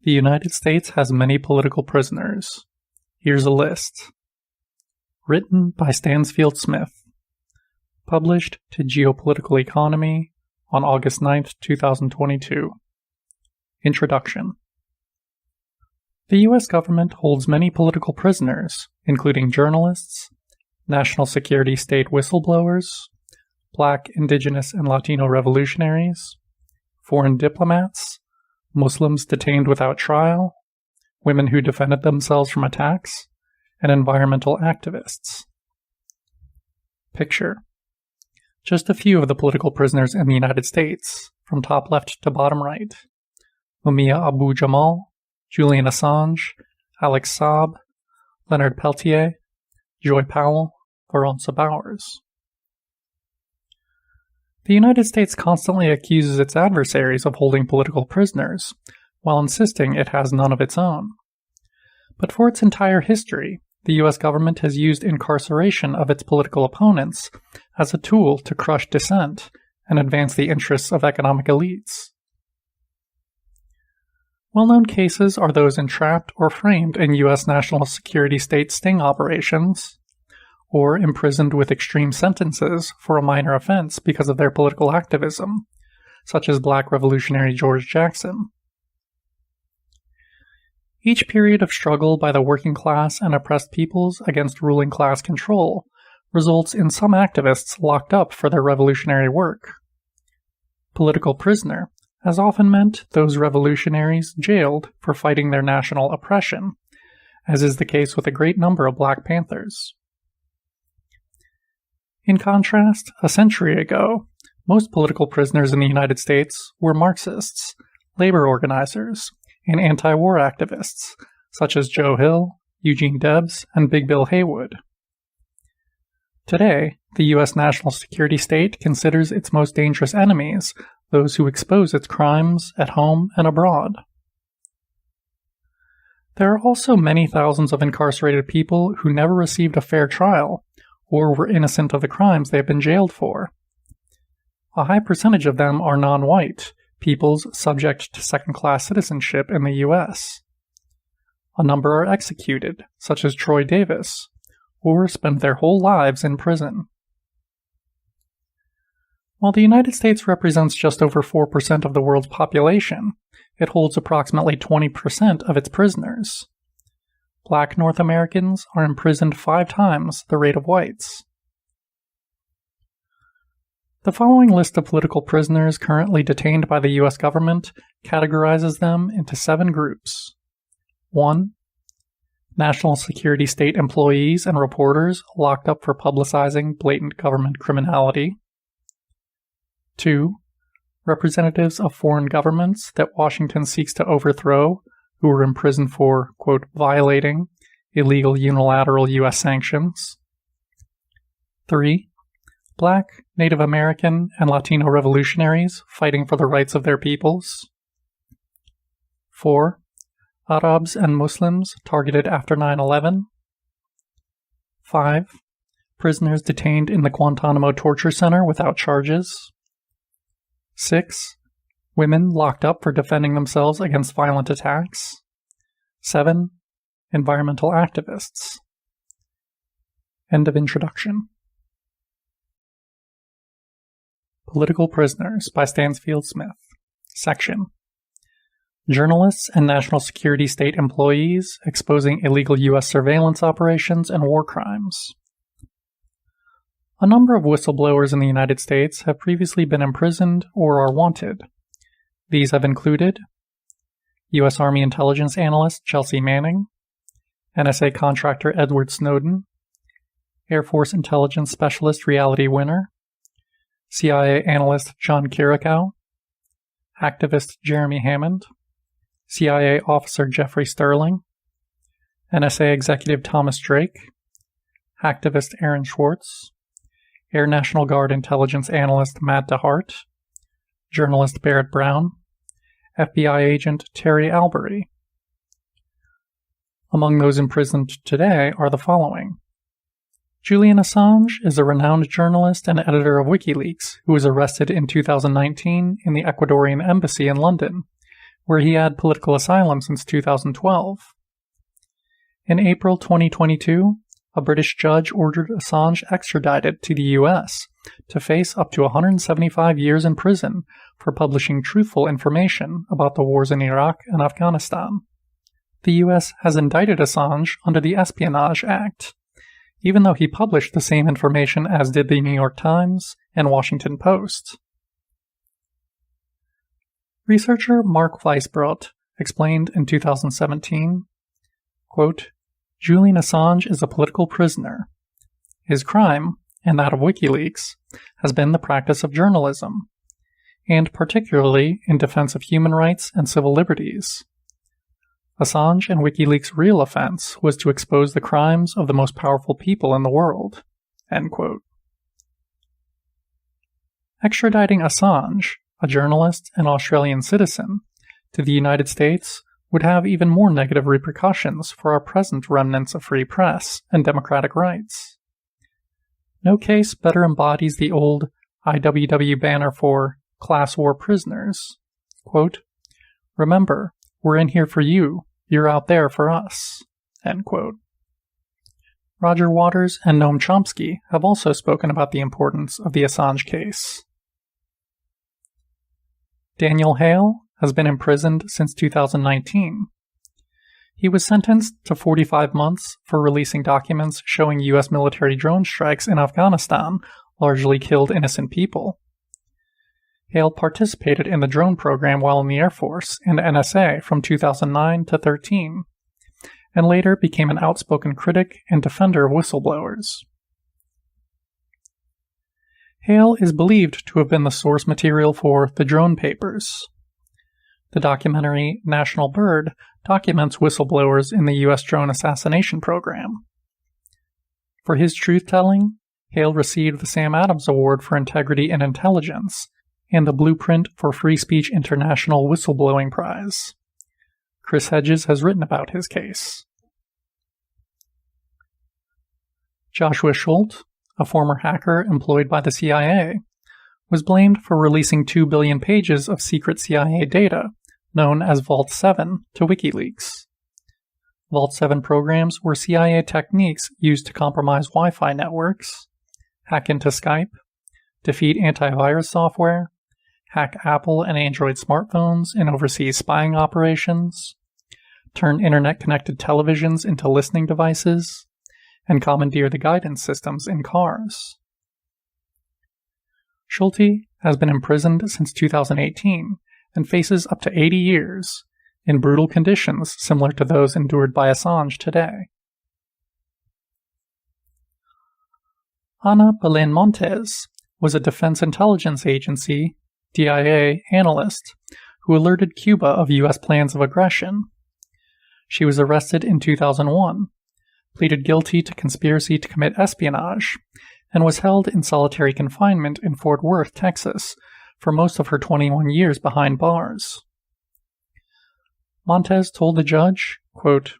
The United States has many political prisoners. Here's a list. Written by Stansfield Smith. Published to Geopolitical Economy on August 9, 2022. Introduction. The U.S. government holds many political prisoners, including journalists, national security state whistleblowers, Black, Indigenous, and Latino revolutionaries, foreign diplomats, Muslims detained without trial, women who defended themselves from attacks, and environmental activists. Picture. Just a few of the political prisoners in the United States, from top left to bottom right. Mumia Abu-Jamal, Julian Assange, Alex Saab, Leonard Peltier, Joy Powell, Veronza Bowers. The United States constantly accuses its adversaries of holding political prisoners, while insisting it has none of its own. But for its entire history, the U.S. government has used incarceration of its political opponents as a tool to crush dissent and advance the interests of economic elites. Well-known cases are those entrapped or framed in U.S. national security state sting operations, or imprisoned with extreme sentences for a minor offense because of their political activism, such as Black revolutionary George Jackson. Each period of struggle by the working class and oppressed peoples against ruling class control results in some activists locked up for their revolutionary work. Political prisoner has often meant those revolutionaries jailed for fighting their national oppression, as is the case with a great number of Black Panthers. In contrast, a century ago, most political prisoners in the United States were Marxists, labor organizers, and anti-war activists, such as Joe Hill, Eugene Debs, and Big Bill Haywood. Today, the U.S. national security state considers its most dangerous enemies those who expose its crimes at home and abroad. There are also many thousands of incarcerated people who never received a fair trial or were innocent of the crimes they have been jailed for. A high percentage of them are non-white, peoples subject to second-class citizenship in the U.S. A number are executed, such as Troy Davis, or spend their whole lives in prison. While the United States represents just over 4% of the world's population, it holds approximately 20% of its prisoners. Black North Americans are imprisoned 5 times the rate of whites. The following list of political prisoners currently detained by the U.S. government categorizes them into 7 groups. 1. National security state employees and reporters locked up for publicizing blatant government criminality. 2. Representatives of foreign governments that Washington seeks to overthrow who were imprisoned for, quote, violating illegal unilateral U.S. sanctions. 3. Black, Native American, and Latino revolutionaries fighting for the rights of their peoples. 4. Arabs and Muslims targeted after 9/11. 5. Prisoners detained in the Guantanamo Torture Center without charges. 6. Women locked up for defending themselves against violent attacks. 7. Environmental activists. End of introduction. Political Prisoners by Stansfield Smith. Section. Journalists and national security state employees exposing illegal U.S. surveillance operations and war crimes. A number of whistleblowers in the United States have previously been imprisoned or are wanted. These have included U.S. Army intelligence analyst Chelsea Manning, NSA contractor Edward Snowden, Air Force intelligence specialist Reality Winner, CIA analyst John Kiriakou, activist Jeremy Hammond, CIA officer Jeffrey Sterling, NSA executive Thomas Drake, activist Aaron Swartz, Air National Guard intelligence analyst Matt DeHart, journalist Barrett Brown, FBI agent Terry Albury. Among those imprisoned today are the following. Julian Assange is a renowned journalist and editor of WikiLeaks who was arrested in 2019 in the Ecuadorian embassy in London, where he had political asylum since 2012. In April 2022, a British judge ordered Assange extradited to the U.S. to face up to 175 years in prison for publishing truthful information about the wars in Iraq and Afghanistan. The U.S. has indicted Assange under the Espionage Act, even though he published the same information as did the New York Times and Washington Post. Researcher Mark Weisbrot explained in 2017, quote, Julian Assange is a political prisoner. His crime, and that of WikiLeaks, has been the practice of journalism, and particularly in defense of human rights and civil liberties. Assange and WikiLeaks' real offense was to expose the crimes of the most powerful people in the world. End quote. Extraditing Assange, a journalist and Australian citizen, to the United States would have even more negative repercussions for our present remnants of free press and democratic rights. No case better embodies the old IWW banner for class war prisoners. Quote, remember, we're in here for you, you're out there for us. End quote. Roger Waters and Noam Chomsky have also spoken about the importance of the Assange case. Daniel Hale has been imprisoned since 2019. He was sentenced to 45 months for releasing documents showing U.S. military drone strikes in Afghanistan largely killed innocent people. Hale participated in the drone program while in the Air Force and NSA from 2009 to 13, and later became an outspoken critic and defender of whistleblowers. Hale is believed to have been the source material for The Drone Papers. The documentary National Bird documents whistleblowers in the U.S. drone assassination program. For his truth-telling, Hale received the Sam Adams Award for Integrity and Intelligence and the Blueprint for Free Speech International Whistleblowing Prize. Chris Hedges has written about his case. Joshua Schultz, a former hacker employed by the CIA, was blamed for releasing 2 billion pages of secret CIA data, known as Vault 7, to WikiLeaks. Vault 7 programs were CIA techniques used to compromise Wi-Fi networks, hack into Skype, defeat antivirus software, hack Apple and Android smartphones in overseas spying operations, turn internet-connected televisions into listening devices, and commandeer the guidance systems in cars. Schulte has been imprisoned since 2018 and faces up to 80 years, in brutal conditions similar to those endured by Assange today. Ana Belén Montes was a Defense Intelligence Agency, DIA, analyst who alerted Cuba of U.S. plans of aggression. She was arrested in 2001, pleaded guilty to conspiracy to commit espionage, and was held in solitary confinement in Fort Worth, Texas, for most of her 21 years behind bars. Montes told the judge, quote,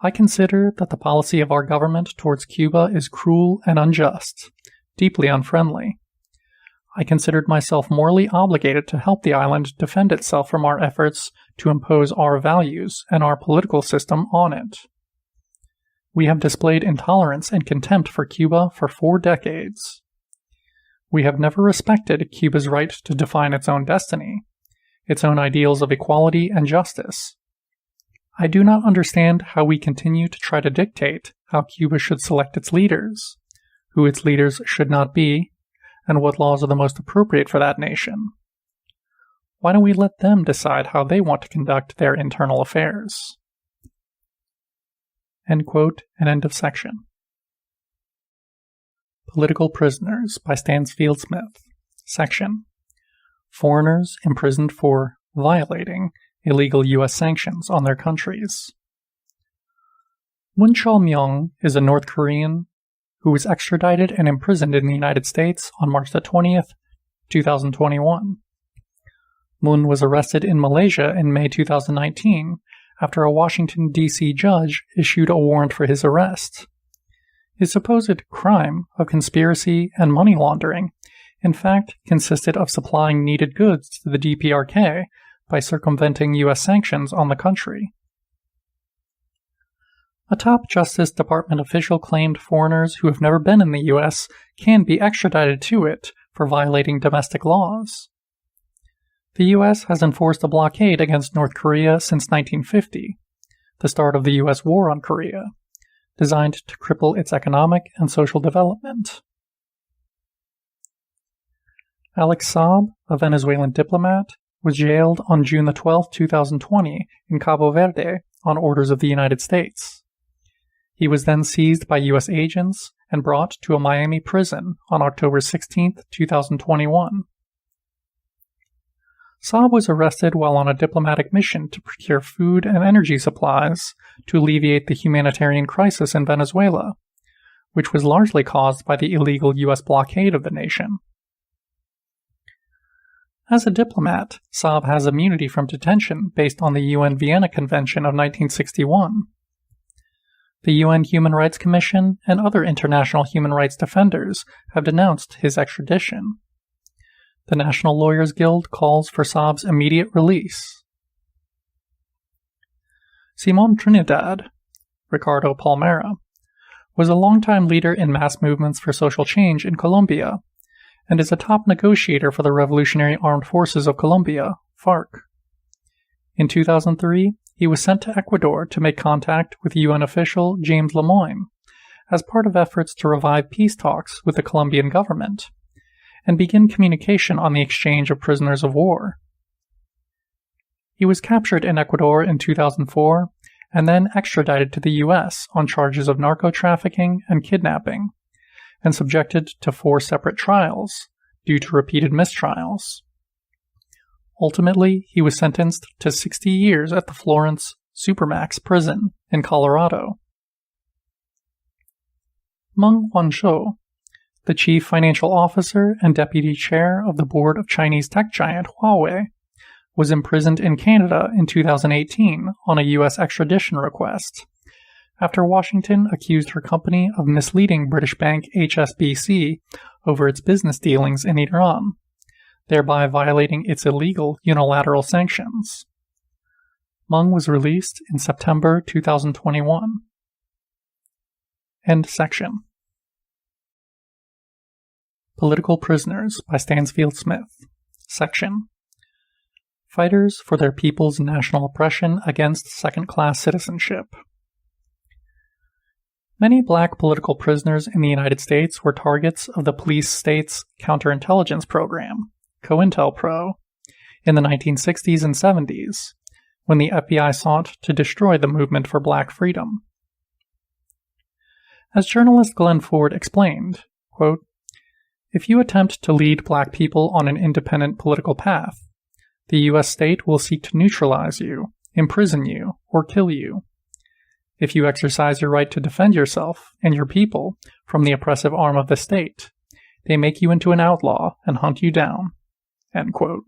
I consider that the policy of our government towards Cuba is cruel and unjust, deeply unfriendly. I considered myself morally obligated to help the island defend itself from our efforts to impose our values and our political system on it. We have displayed intolerance and contempt for Cuba for 4 decades. We have never respected Cuba's right to define its own destiny, its own ideals of equality and justice. I do not understand how we continue to try to dictate how Cuba should select its leaders, who its leaders should not be, and what laws are the most appropriate for that nation. Why don't we let them decide how they want to conduct their internal affairs? End quote and end of section. Political Prisoners by Stansfield Smith. Section. Foreigners imprisoned for violating illegal U.S. sanctions on their countries. Moon Chol-myung is a North Korean who was extradited and imprisoned in the United States on March 20th, 2021. Moon was arrested in Malaysia in May 2019 after a Washington, D.C. judge issued a warrant for his arrest. His supposed crime of conspiracy and money laundering, in fact, consisted of supplying needed goods to the DPRK by circumventing U.S. sanctions on the country. A top Justice Department official claimed foreigners who have never been in the U.S. can be extradited to it for violating domestic laws. The U.S. has enforced a blockade against North Korea since 1950, the start of the U.S. war on Korea, designed to cripple its economic and social development. Alex Saab, a Venezuelan diplomat, was jailed on June 12, 2020 in Cabo Verde on orders of the United States. He was then seized by U.S. agents and brought to a Miami prison on October 16, 2021. Saab was arrested while on a diplomatic mission to procure food and energy supplies to alleviate the humanitarian crisis in Venezuela, which was largely caused by the illegal U.S. blockade of the nation. As a diplomat, Saab has immunity from detention based on the UN Vienna Convention of 1961. The UN Human Rights Commission and other international human rights defenders have denounced his extradition. The National Lawyers Guild calls for Saab's immediate release. Simon Trinidad, Ricardo Palmera, was a longtime leader in mass movements for social change in Colombia and is a top negotiator for the Revolutionary Armed Forces of Colombia, FARC. In 2003, he was sent to Ecuador to make contact with UN official James Lemoyne as part of efforts to revive peace talks with the Colombian government and begin communication on the exchange of prisoners of war. He was captured in Ecuador in 2004 and then extradited to the U.S. on charges of narco-trafficking and kidnapping, and subjected to 4 separate trials due to repeated mistrials. Ultimately, he was sentenced to 60 years at the Florence Supermax prison in Colorado. Meng Wanzhou, the chief financial officer and deputy chair of the board of Chinese tech giant Huawei, was imprisoned in Canada in 2018 on a U.S. extradition request, after Washington accused her company of misleading British bank HSBC over its business dealings in Iran, thereby violating its illegal unilateral sanctions. Meng was released in September 2021. End section. Political Prisoners by Stansfield Smith. Section. Fighters for their people's national oppression against second-class citizenship. Many black political prisoners in the United States were targets of the police state's counterintelligence program, COINTELPRO, in the 1960s and 70s, when the FBI sought to destroy the movement for black freedom. As journalist Glenn Ford explained, quote, "If you attempt to lead black people on an independent political path, the U.S. state will seek to neutralize you, imprison you, or kill you. If you exercise your right to defend yourself and your people from the oppressive arm of the state, they make you into an outlaw and hunt you down." End quote.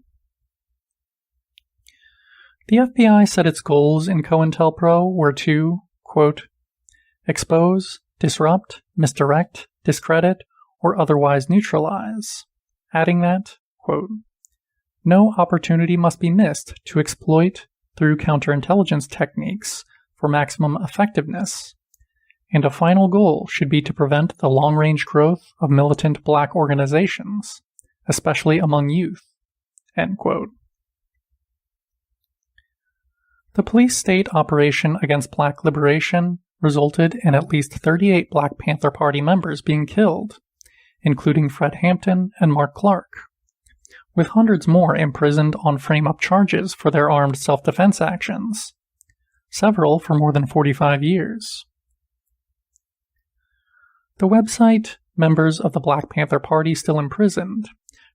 The FBI said its goals in COINTELPRO were to, quote, "expose, disrupt, misdirect, discredit, or otherwise neutralize," adding that, quote, "no opportunity must be missed to exploit through counterintelligence techniques for maximum effectiveness, and a final goal should be to prevent the long-range growth of militant black organizations, especially among youth." End quote. The police state operation against black liberation resulted in at least 38 Black Panther Party members being killed, including Fred Hampton and Mark Clark, with hundreds more imprisoned on frame-up charges for their armed self-defense actions, several for more than 45 years. The website Members of the Black Panther Party Still Imprisoned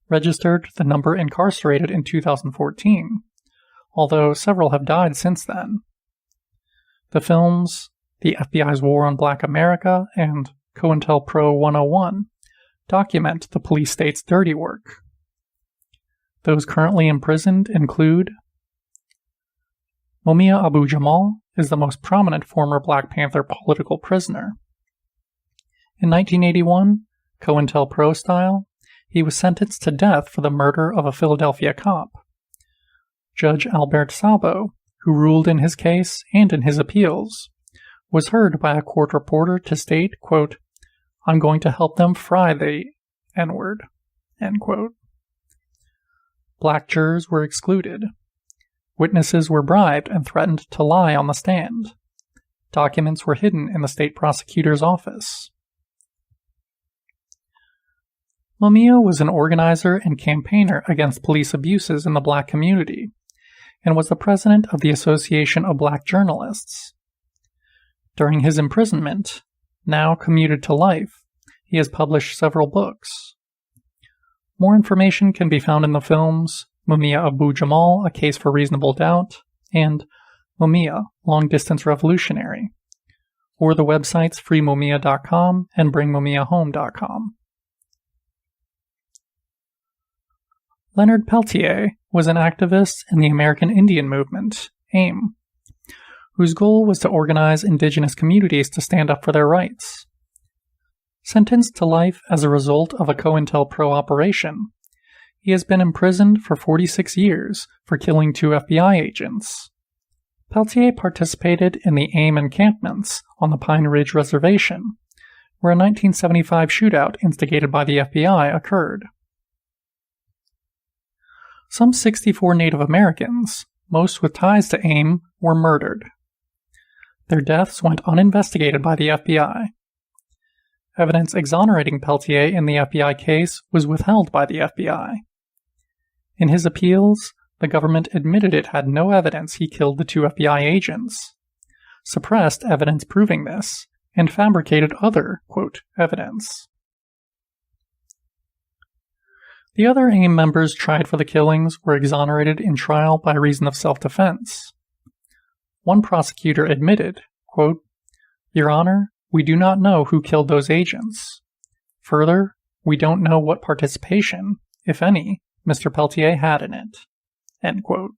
registered the number incarcerated in 2014, although several have died since then. The films The FBI's War on Black America and COINTELPRO 101 document the police state's dirty work. Those currently imprisoned include Mumia Abu-Jamal is the most prominent former Black Panther political prisoner. In 1981, COINTELPRO style, he was sentenced to death for the murder of a Philadelphia cop. Judge Albert Sabo, who ruled in his case and in his appeals, was heard by a court reporter to state, quote, "I'm going to help them fry the N-word," end quote. Black jurors were excluded. Witnesses were bribed and threatened to lie on the stand. Documents were hidden in the state prosecutor's office. Mumia was an organizer and campaigner against police abuses in the black community, and was the president of the Association of Black Journalists. During his imprisonment, now commuted to life, he has published several books. More information can be found in the films Mumia Abu Jamal, A Case for Reasonable Doubt, and Mumia, Long Distance Revolutionary, or the websites freemumia.com and bringmumiahome.com. Leonard Peltier was an activist in the American Indian Movement, AIM, whose goal was to organize indigenous communities to stand up for their rights. Sentenced to life as a result of a COINTELPRO operation, he has been imprisoned for 46 years for killing 2 FBI agents. Peltier participated in the AIM encampments on the Pine Ridge Reservation, where a 1975 shootout instigated by the FBI occurred. Some 64 Native Americans, most with ties to AIM, were murdered. Their deaths went uninvestigated by the FBI. Evidence exonerating Peltier in the FBI case was withheld by the FBI. In his appeals, the government admitted it had no evidence he killed the 2 FBI agents, suppressed evidence proving this, and fabricated other, quote, evidence. The other AIM members tried for the killings were exonerated in trial by reason of self-defense. One prosecutor admitted, quote, "Your Honor, we do not know who killed those agents. Further, we don't know what participation, if any, Mr. Peltier had in it." End quote.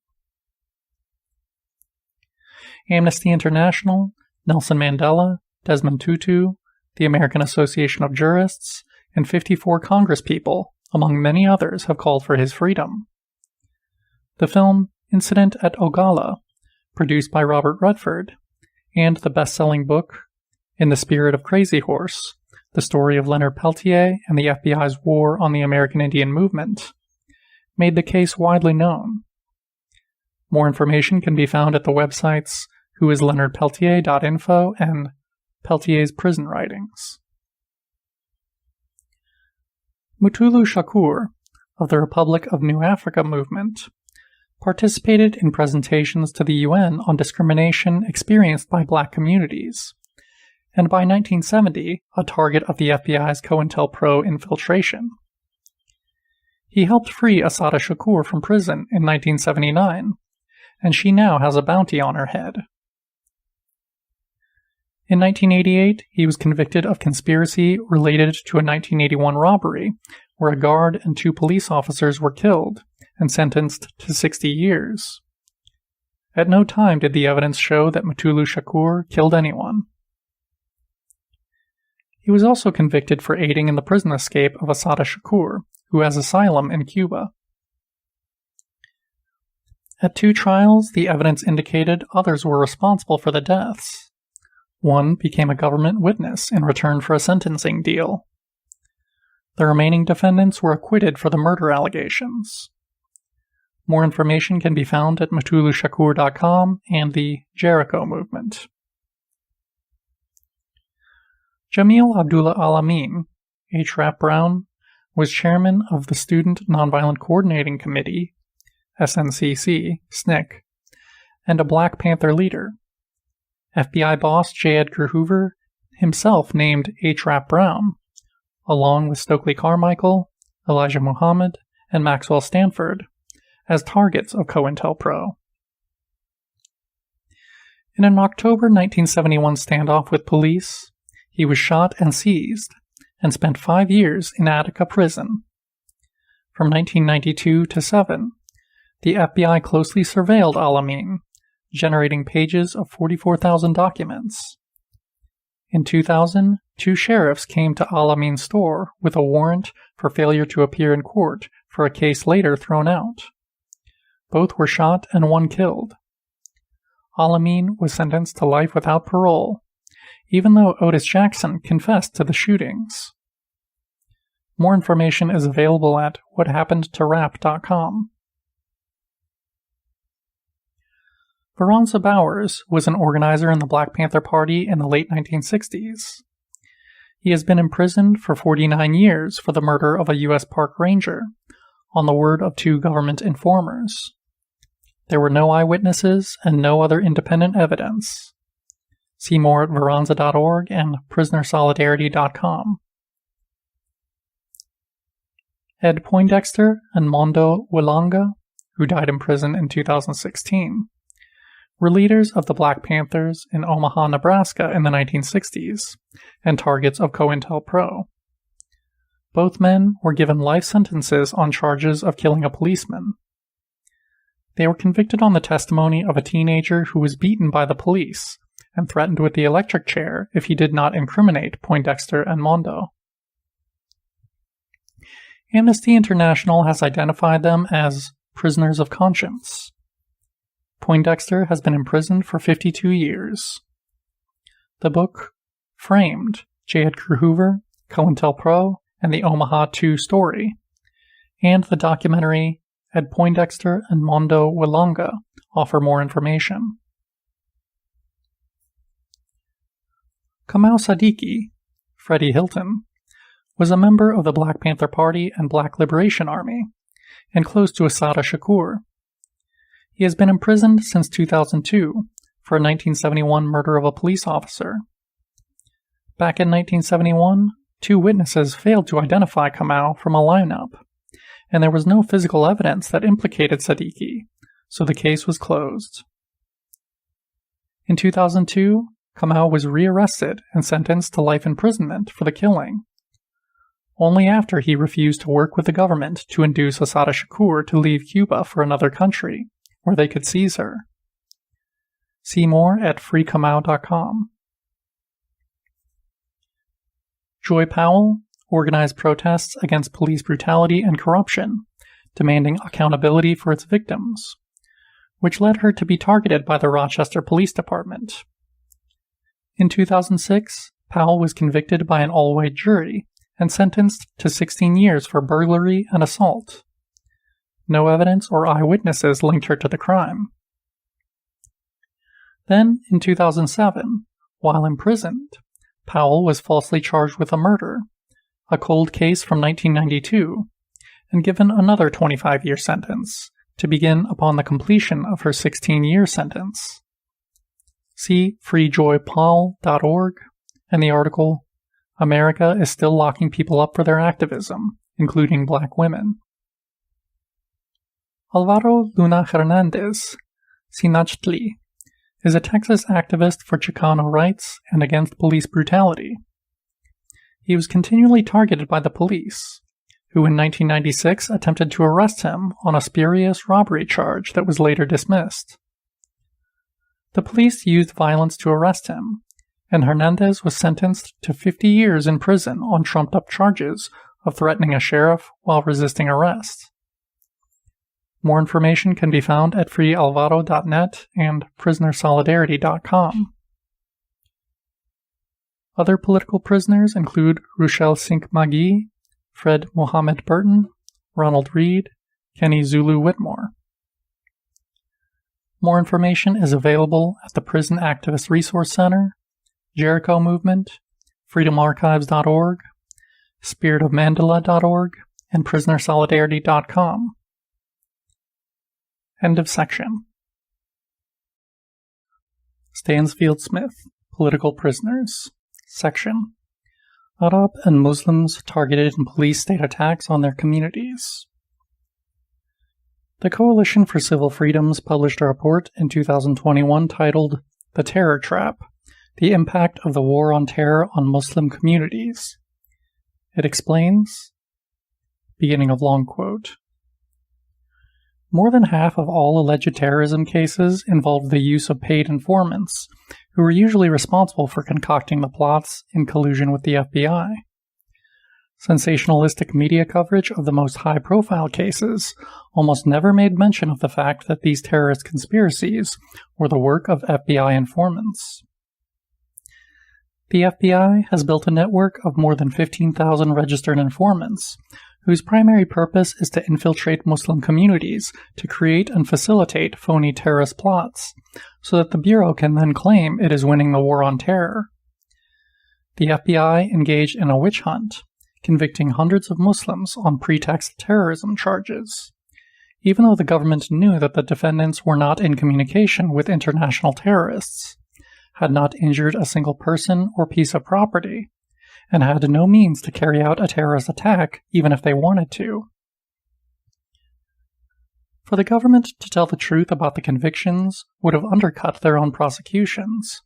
Amnesty International, Nelson Mandela, Desmond Tutu, the American Association of Jurists, and 54 congresspeople, among many others, have called for his freedom. The film Incident at Ogalla, produced by Robert Redford, and the best-selling book In the Spirit of Crazy Horse, the story of Leonard Peltier and the FBI's war on the American Indian Movement, made the case widely known. More information can be found at the websites whoisleonardpeltier.info and Peltier's Prison Writings. Mutulu Shakur, of the Republic of New Africa movement, participated in presentations to the UN on discrimination experienced by black communities, and by 1970, a target of the FBI's COINTELPRO infiltration. He helped free Assata Shakur from prison in 1979, and she now has a bounty on her head. In 1988, he was convicted of conspiracy related to a 1981 robbery, where a guard and 2 police officers were killed and sentenced to 60 years. At no time did the evidence show that Mutulu Shakur killed anyone. He was also convicted for aiding in the prison escape of Assata Shakur, who has asylum in Cuba. At 2 trials, the evidence indicated others were responsible for the deaths. One became a government witness in return for a sentencing deal. The remaining defendants were acquitted for the murder allegations. More information can be found at MutuluShakur.com and the Jericho movement. Jamil Abdullah Al-Amin, H. Rap Brown, was chairman of the Student Nonviolent Coordinating Committee, SNCC, SNCC, and a Black Panther leader. FBI boss J. Edgar Hoover himself named H. Rap Brown, along with Stokely Carmichael, Elijah Muhammad, and Maxwell Stanford, as targets of COINTELPRO. In an October 1971 standoff with police, he was shot and seized, and spent 5 years in Attica prison. From 1992 to 7, the FBI closely surveilled Al-Amin, generating pages of 44,000 documents. In 2000, 2 sheriffs came to Al-Amin's store with a warrant for failure to appear in court for a case later thrown out. Both were shot and one killed. Al-Amin was sentenced to life without parole, even though Otis Jackson confessed to the shootings. More information is available at whathappenedtorap.com. Veronza Bowers was an organizer in the Black Panther Party in the late 1960s. He has been imprisoned for 49 years for the murder of a U.S. park ranger, on the word of 2 government informers. There were no eyewitnesses and no other independent evidence. See more at veronza.org and prisonersolidarity.com. Ed Poindexter and Mondo Wilonga, who died in prison in 2016, were leaders of the Black Panthers in Omaha, Nebraska in the 1960s, and targets of COINTELPRO. Both men were given life sentences on charges of killing a policeman. They were convicted on the testimony of a teenager who was beaten by the police and threatened with the electric chair if he did not incriminate Poindexter and Mondo. Amnesty International has identified them as prisoners of conscience. Poindexter has been imprisoned for 52 years. The book Framed, J. Edgar Hoover, COINTELPRO, and the Omaha 2 Story, and the documentary Ed Poindexter and Mondo Wilonga offer more information. Kamau Sadiki, Freddie Hilton, was a member of the Black Panther Party and Black Liberation Army, and close to Assata Shakur. He has been imprisoned since 2002 for a 1971 murder of a police officer. Back in 1971, 2 witnesses failed to identify Kamau from a lineup, and there was no physical evidence that implicated Sadiki, so the case was closed. In 2002, Kamau was rearrested and sentenced to life imprisonment for the killing, only after he refused to work with the government to induce Assata Shakur to leave Cuba for another country, where they could seize her. See more at freekamau.com. Joy Powell organized protests against police brutality and corruption, demanding accountability for its victims, which led her to be targeted by the Rochester Police Department. In 2006, Powell was convicted by an all-white jury and sentenced to 16 years for burglary and assault. No evidence or eyewitnesses linked her to the crime. Then, in 2007, while imprisoned, Powell was falsely charged with a murder, a cold case from 1992, and given another 25-year sentence to begin upon the completion of her 16-year sentence. See freejoypowell.org and the article, America is Still Locking People Up for Their Activism, Including Black Women. Alvaro Luna Hernandez, Sinachtli, is a Texas activist for Chicano rights and against police brutality. He was continually targeted by the police, who in 1996 attempted to arrest him on a spurious robbery charge that was later dismissed. The police used violence to arrest him, and Hernandez was sentenced to 50 years in prison on trumped-up charges of threatening a sheriff while resisting arrest. More information can be found at freealvaro.net and prisonersolidarity.com. Other political prisoners include Ruchel Sink Magee, Fred Mohammed Burton, Ronald Reed, Kenny Zulu Whitmore. More information is available at the Prison Activist Resource Center, Jericho Movement, freedomarchives.org, spiritofmandela.org, and prisonersolidarity.com. End of section. Stansfield Smith, Political Prisoners. Section. Arab and Muslims targeted in police state attacks on their communities. The Coalition for Civil Freedoms published a report in 2021 titled The Terror Trap: The Impact of the War on Terror on Muslim Communities. It explains, beginning of long quote, more than half of all alleged terrorism cases involved the use of paid informants, who were usually responsible for concocting the plots in collusion with the FBI. Sensationalistic media coverage of the most high-profile cases almost never made mention of the fact that these terrorist conspiracies were the work of FBI informants. The FBI has built a network of more than 15,000 registered informants, whose primary purpose is to infiltrate Muslim communities to create and facilitate phony terrorist plots, so that the Bureau can then claim it is winning the war on terror. The FBI engaged in a witch hunt, convicting hundreds of Muslims on pretext terrorism charges, even though the government knew that the defendants were not in communication with international terrorists, had not injured a single person or piece of property, and had no means to carry out a terrorist attack even if they wanted to. For the government to tell the truth about the convictions would have undercut their own prosecutions,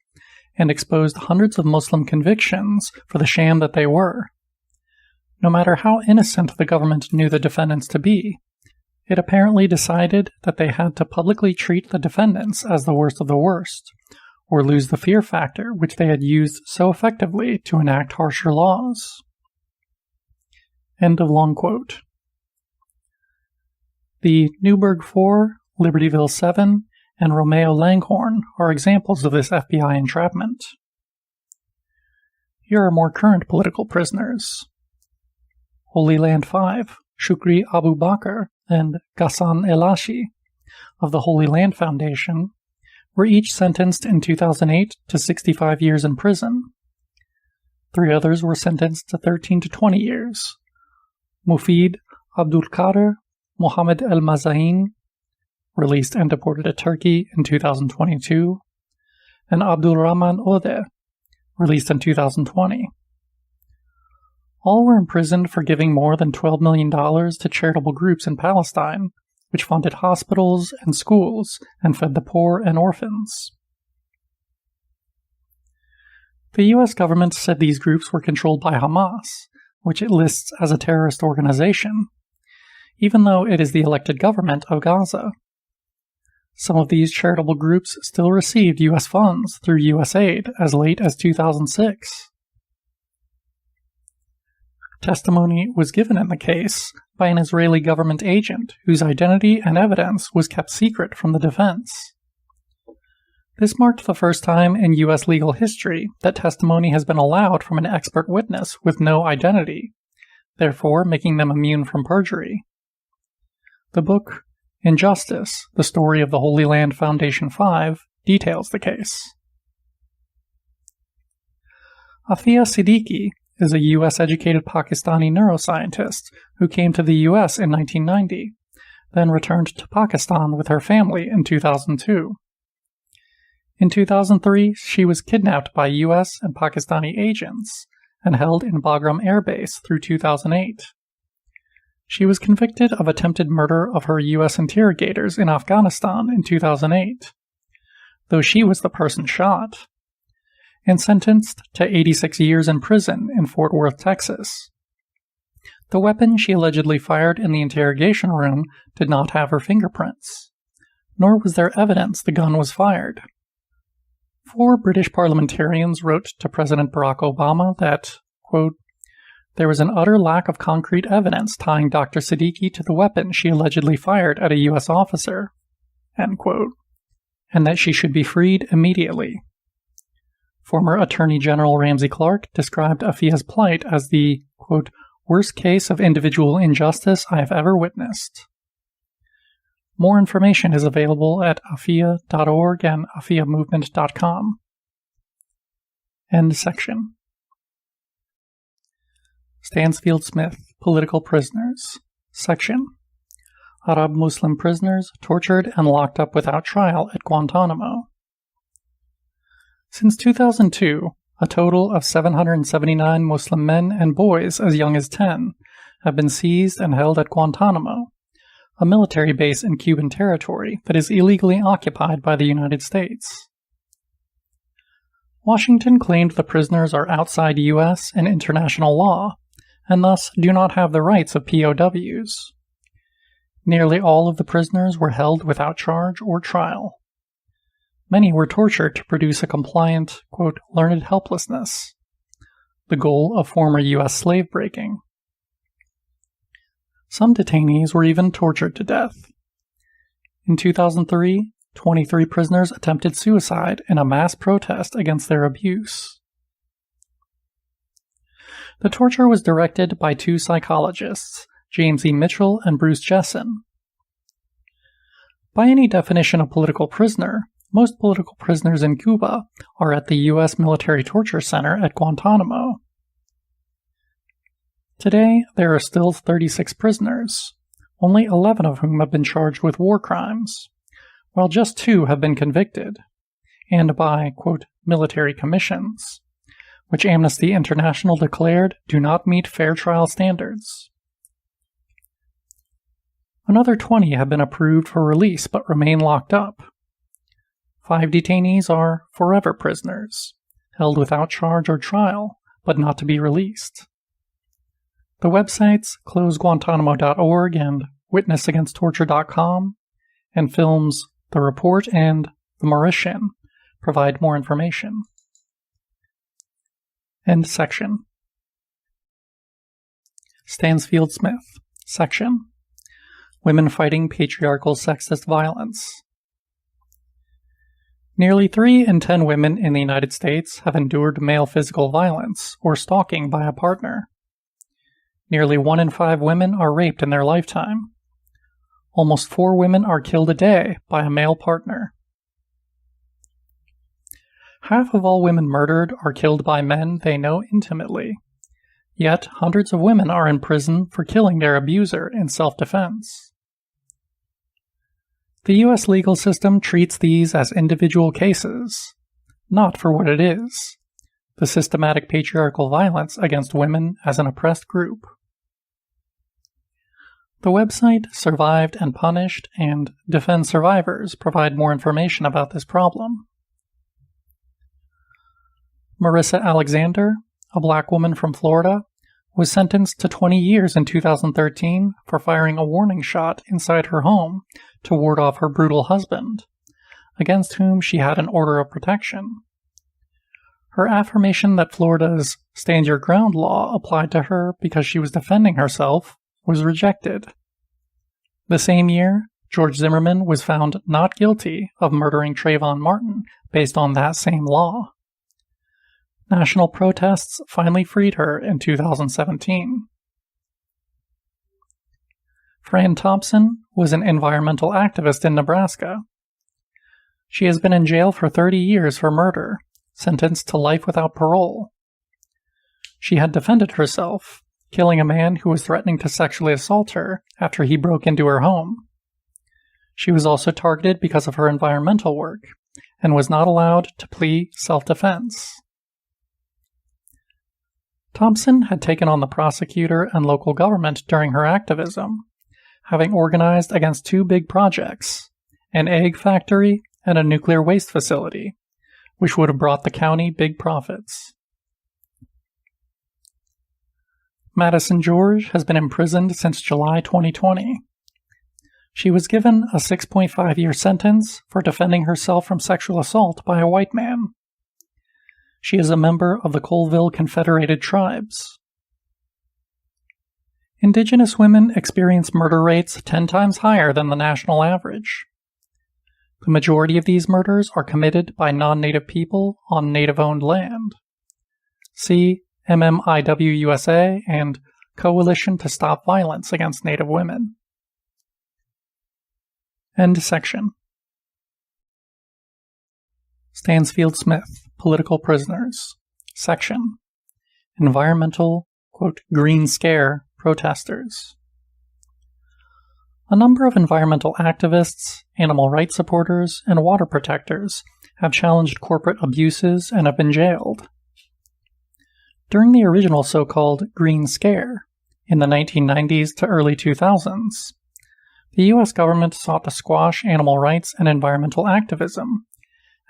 and exposed hundreds of Muslim convictions for the sham that they were. No matter how innocent the government knew the defendants to be, it apparently decided that they had to publicly treat the defendants as the worst of the worst, or lose the fear factor which they had used so effectively to enact harsher laws. End of long quote. The Newburgh 4, Libertyville 7, and Romeo Langhorne are examples of this FBI entrapment. Here are more current political prisoners. Holy Land 5, Shukri Abu Bakr and Ghassan Elashi of the Holy Land Foundation were each sentenced in 2008 to 65 years in prison. 3 others were sentenced to 13 to 20 years. Mufid Abdul Qadir Mohammed El Mazahin, released and deported to Turkey in 2022, and Abdul Rahman Ode, released in 2020. All were imprisoned for giving more than $12 million to charitable groups in Palestine, which funded hospitals and schools and fed the poor and orphans. The U.S. government said these groups were controlled by Hamas, which it lists as a terrorist organization, even though it is the elected government of Gaza. Some of these charitable groups still received U.S. funds through USAID as late as 2006. Testimony was given in the case by an Israeli government agent whose identity and evidence was kept secret from the defense. This marked the first time in U.S. legal history that testimony has been allowed from an expert witness with no identity, therefore making them immune from perjury. The book, Injustice, The Story of the Holy Land Foundation 5, details the case. Afia Siddiqui is a U.S.-educated Pakistani neuroscientist who came to the U.S. in 1990, then returned to Pakistan with her family in 2002. In 2003, she was kidnapped by U.S. and Pakistani agents and held in Bagram Air Base through 2008. She was convicted of attempted murder of her U.S. interrogators in Afghanistan in 2008, though she was the person shot, and sentenced to 86 years in prison in Fort Worth, Texas. The weapon she allegedly fired in the interrogation room did not have her fingerprints, nor was there evidence the gun was fired. 4 British parliamentarians wrote to President Barack Obama that, quote, there was an utter lack of concrete evidence tying Dr. Siddiqui to the weapon she allegedly fired at a U.S. officer, end quote, and that she should be freed immediately. Former Attorney General Ramsey Clark described Afia's plight as the, quote, worst case of individual injustice I have ever witnessed. More information is available at afia.org and afiamovement.com. End section. Stansfield Smith, Political Prisoners. Section. Arab Muslim prisoners tortured and locked up without trial at Guantanamo. Since 2002, a total of 779 Muslim men and boys as young as 10 have been seized and held at Guantanamo, a military base in Cuban territory that is illegally occupied by the United States. Washington claimed the prisoners are outside U.S. and international law, and thus do not have the rights of POWs. Nearly all of the prisoners were held without charge or trial. Many were tortured to produce a compliant, quote, learned helplessness, the goal of former U.S. slave breaking. Some detainees were even tortured to death. In 2003, 23 prisoners attempted suicide in a mass protest against their abuse. The torture was directed by two psychologists, James E. Mitchell and Bruce Jessen. By any definition of political prisoner, most political prisoners in Cuba are at the U.S. Military Torture Center at Guantanamo. Today, there are still 36 prisoners, only 11 of whom have been charged with war crimes, while just 2 have been convicted, and by, quote, military commissions, which Amnesty International declared do not meet fair trial standards. Another 20 have been approved for release but remain locked up. 5 detainees are forever prisoners, held without charge or trial, but not to be released. The websites closeguantanamo.org and witnessagainsttorture.com and films The Report and The Mauritian provide more information. End section. Stansfield Smith, section. Women Fighting Patriarchal Sexist Violence. Nearly 3 in 10 women in the United States have endured male physical violence or stalking by a partner. Nearly 1 in 5 women are raped in their lifetime. Almost 4 women are killed a day by a male partner. Half of all women murdered are killed by men they know intimately. Yet hundreds of women are in prison for killing their abuser in self-defense. The U.S. legal system treats these as individual cases, not for what it is, the systematic patriarchal violence against women as an oppressed group. The website Survived and Punished and Defend Survivors provide more information about this problem. Marissa Alexander, a black woman from Florida, was sentenced to 20 years in 2013 for firing a warning shot inside her home to ward off her brutal husband, against whom she had an order of protection. Her affirmation that Florida's Stand Your Ground law applied to her because she was defending herself was rejected. The same year, George Zimmerman was found not guilty of murdering Trayvon Martin based on that same law. National protests finally freed her in 2017. Fran Thompson was an environmental activist in Nebraska. She has been in jail for 30 years for murder, sentenced to life without parole. She had defended herself, killing a man who was threatening to sexually assault her after he broke into her home. She was also targeted because of her environmental work, and was not allowed to plead self-defense. Thompson had taken on the prosecutor and local government during her activism, having organized against 2 big projects, an egg factory and a nuclear waste facility, which would have brought the county big profits. Madison George has been imprisoned since July 2020. She was given a 6.5-year sentence for defending herself from sexual assault by a white man. She is a member of the Colville Confederated Tribes. Indigenous women experience murder rates 10 times higher than the national average. The majority of these murders are committed by non-native people on native-owned land. See MMIW USA and Coalition to Stop Violence Against Native Women. End section. Stansfield Smith, Political Prisoners, section. Environmental, quote, green scare protesters. A number of environmental activists, animal rights supporters, and water protectors have challenged corporate abuses and have been jailed. During the original so-called Green Scare, in the 1990s to early 2000s, the U.S. government sought to squash animal rights and environmental activism,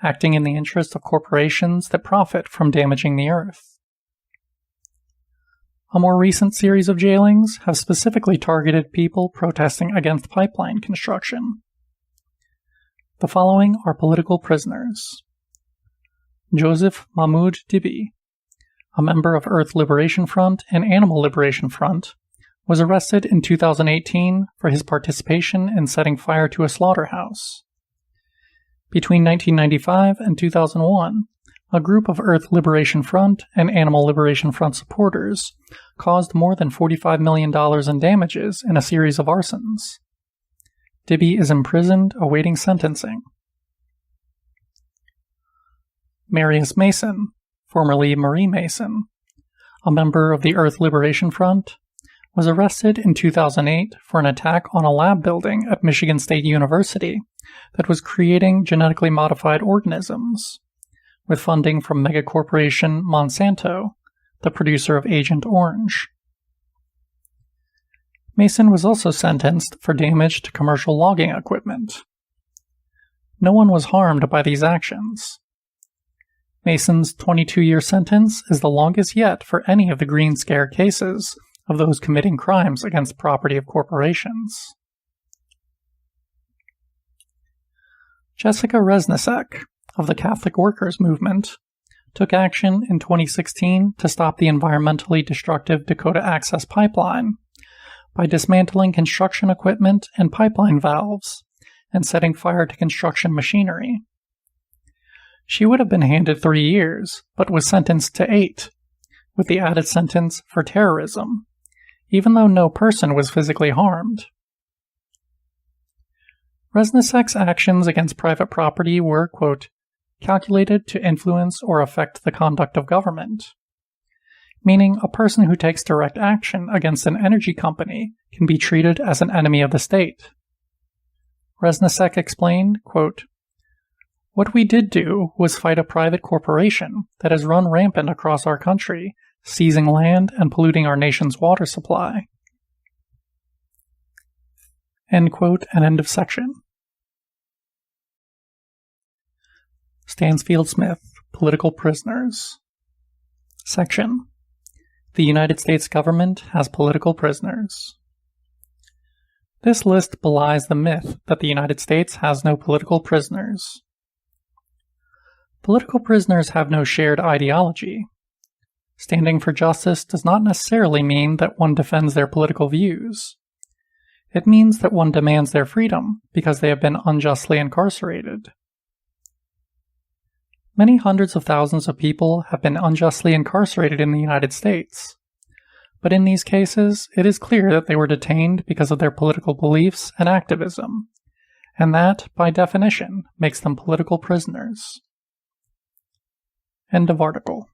acting in the interest of corporations that profit from damaging the earth. A more recent series of jailings have specifically targeted people protesting against pipeline construction. The following are political prisoners. Joseph Mahmoud Dibi, a member of Earth Liberation Front and Animal Liberation Front, was arrested in 2018 for his participation in setting fire to a slaughterhouse. Between 1995 and 2001, a group of Earth Liberation Front and Animal Liberation Front supporters caused more than $45 million in damages in a series of arsons. Dibby is imprisoned awaiting sentencing. Marius Mason, formerly Marie Mason, a member of the Earth Liberation Front, was arrested in 2008 for an attack on a lab building at Michigan State University that was creating genetically modified organisms, with funding from megacorporation Monsanto, the producer of Agent Orange. Mason was also sentenced for damage to commercial logging equipment. No one was harmed by these actions. Mason's 22-year sentence is the longest yet for any of the Green Scare cases of those committing crimes against property of corporations. Jessica Resnicek, of the Catholic Workers Movement, took action in 2016 to stop the environmentally destructive Dakota Access Pipeline by dismantling construction equipment and pipeline valves and setting fire to construction machinery. She would have been handed 3 years, but was sentenced to 8, with the added sentence for terrorism, even though no person was physically harmed. Resnicek's actions against private property were, quote, calculated to influence or affect the conduct of government, meaning a person who takes direct action against an energy company can be treated as an enemy of the state. Resnicek explained, quote, what we did do was fight a private corporation that has run rampant across our country, seizing land and polluting our nation's water supply. End quote and end of section. Stansfield Smith, Political Prisoners. Section. The United States government has political prisoners. This list belies the myth that the United States has no political prisoners. Political prisoners have no shared ideology. Standing for justice does not necessarily mean that one defends their political views. It means that one demands their freedom because they have been unjustly incarcerated. Many hundreds of thousands of people have been unjustly incarcerated in the United States, but in these cases, it is clear that they were detained because of their political beliefs and activism, and that, by definition, makes them political prisoners. End of article.